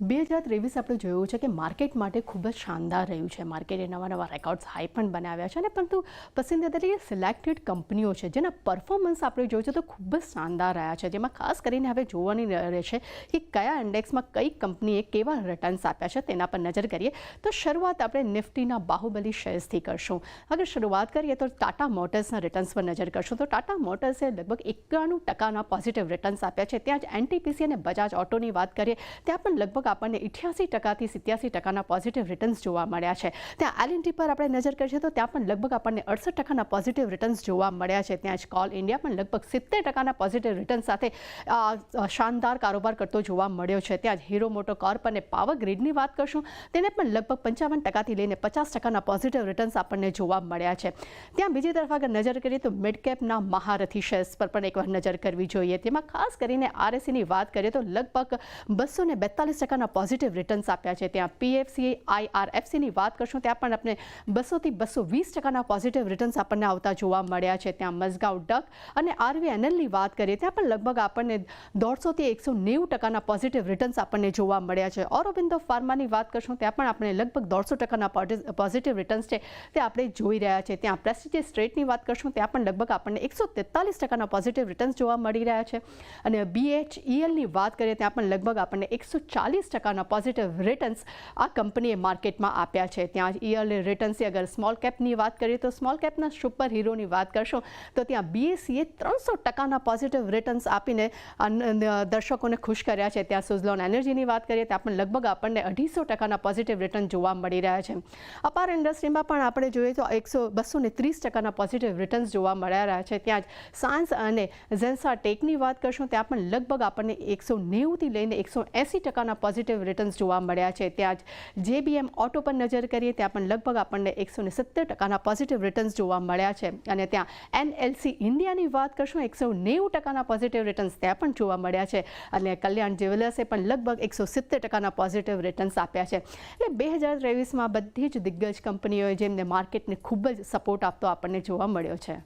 2023 આપણે જોયું છે કે માર્કેટ માટે ખૂબ જ શાનદાર રહ્યું છે. માર્કેટે નવા રેકોર્ડ્સ હાઈ પણ બનાવ્યા છે અને પરંતુ પસંદીદા તરીકે સિલેક્ટેડ કંપનીઓ છે જેના પરફોર્મન્સ આપણે જોયું છે તો ખૂબ જ શાનદાર રહ્યા છે, જેમાં ખાસ કરીને હવે જોવાની રહેશે કે કયા ઇન્ડેક્સમાં કઈ કંપનીએ કેવા રિટર્ન્સ આપ્યા છે તેના પર નજર કરીએ. તો શરૂઆત આપણે નિફ્ટીના બાહુબલી શેર્સથી કરશું. અગર શરૂઆત કરીએ તો ટાટા મોટર્સના રિટર્ન્સ પર નજર કરશું તો ટાટા મોટર્સે લગભગ 91% પોઝિટિવ રિટર્ન્સ આપ્યા છે. ત્યાં જ એનટીપીસી અને બજાજ ઓટોની વાત કરીએ ત્યાં પણ લગભગ આપણને 88% થી 87% પોઝિટિવ રિટર્ન્સ જોવા મળ્યા છે. ત્યાં એલએનટી પર આપણે નજર કરીએ તો ત્યાં પણ લગભગ આપણને 68% પોઝિટિવ રિટર્ન્સ જોવા મળ્યા છે. ત્યાં જ કોલ ઇન્ડિયા પણ લગભગ 70% પોઝિટિવ રિટર્ન્સ સાથે શાનદાર કારોબાર કરતો જોવા મળ્યો છે. ત્યાં જ હીરો મોટો કોર્પ અને પાવર ગ્રીડની વાત કરશું તેને પણ લગભગ 55% થી લઈને 50% પોઝિટિવ રિટર્ન્સ આપણને જોવા મળ્યા છે. ત્યાં બીજી તરફ અગર નજર કરીએ તો મિડ કેપના મહારથી શેર્સ પર પણ એકવાર નજર કરવી જોઈએ. તેમાં ખાસ કરીને આરએસસીની વાત કરીએ તો લગભગ 242% પોઝિટિવ રિટર્ન્સ આપ્યા છે. ત્યાં પીએફસી આઈઆરએફસીની વાત કરશું ત્યાં પણ આપણે 200 થી 220% પોઝિટિવ રિટર્ન્સ આપણને આવતા જોવા મળ્યા છે. ત્યાં મઝગાંવ ડક અને આરવીએનએલની વાત કરીએ ત્યાં પણ લગભગ આપણને 150 થી 190% પોઝિટિવ રિટર્ન્સ આપણને જોવા મળ્યા છે. ઓરોબિંદો ફાર્માની વાત કરશું ત્યાં પણ આપણે લગભગ 150% પોઝિટિવ રિટર્ન્સ છે તે આપણે જોઈ રહ્યા છે. ત્યાં પ્રેસ્ટીજિયસ સ્ટ્રેટની વાત કરશું ત્યાં પણ લગભગ આપણને 143% પોઝિટિવ રિટર્ન્સ જોવા મળી રહ્યા છે. અને બીએચઈએલની વાત કરીએ ત્યાં પણ લગભગ આપણને 140% પોઝિટિવ રિટર્ન્સ આ કંપનીએ માર્કેટમાં આપ્યા છે. ત્યાં યરલી રિટર્ન્સની અગર સ્મોલ કેપની વાત કરીએ તો સ્મોલ કેપના સુપર હીરોની વાત કરશો તો ત્યાં બીએસસીએ 300% પોઝિટિવ રિટર્ન્સ આપીને દર્શકોને ખુશ કર્યા છે. ત્યાં સુઝલોન એનર્જીની વાત કરીએ ત્યાં પણ લગભગ આપણને 250% પોઝિટિવ રિટર્ન જોવા મળી રહ્યા છે. અપાર ઇન્ડસ્ટ્રીમાં પણ આપણે જોઈએ તો 230% પોઝિટિવ રિટર્ન્સ જોવા મળ્યા રહ્યા છે. ત્યાં જ સાયન્સ અને ઝેન્સા ટેકની વાત કરશું ત્યાં પણ લગભગ આપણને 190 થી લઈને 180% પોઝિટિવ રિટર્ન્સ જોવા મળ્યા છે. ત્યાં જ જેબીએમ ઓટો પર નજર કરીએ ત્યાં પણ લગભગ આપણને 170% પોઝિટિવ રિટર્ન્સ જોવા મળ્યા છે. અને ત્યાં એનએલસી ઇન્ડિયાની વાત કરશું 190% પોઝિટિવ રિટર્ન્સ ત્યાં પણ જોવા મળ્યા છે. અને કલ્યાણ જ્વેલર્સે પણ લગભગ 170% પોઝિટિવ રિટર્ન્સ આપ્યા છે. એટલે 2023માં બધી જ દિગ્ગજ કંપનીઓએ જેમને માર્કેટને ખૂબ જ સપોર્ટ આપતો આપણને જોવા મળ્યો છે.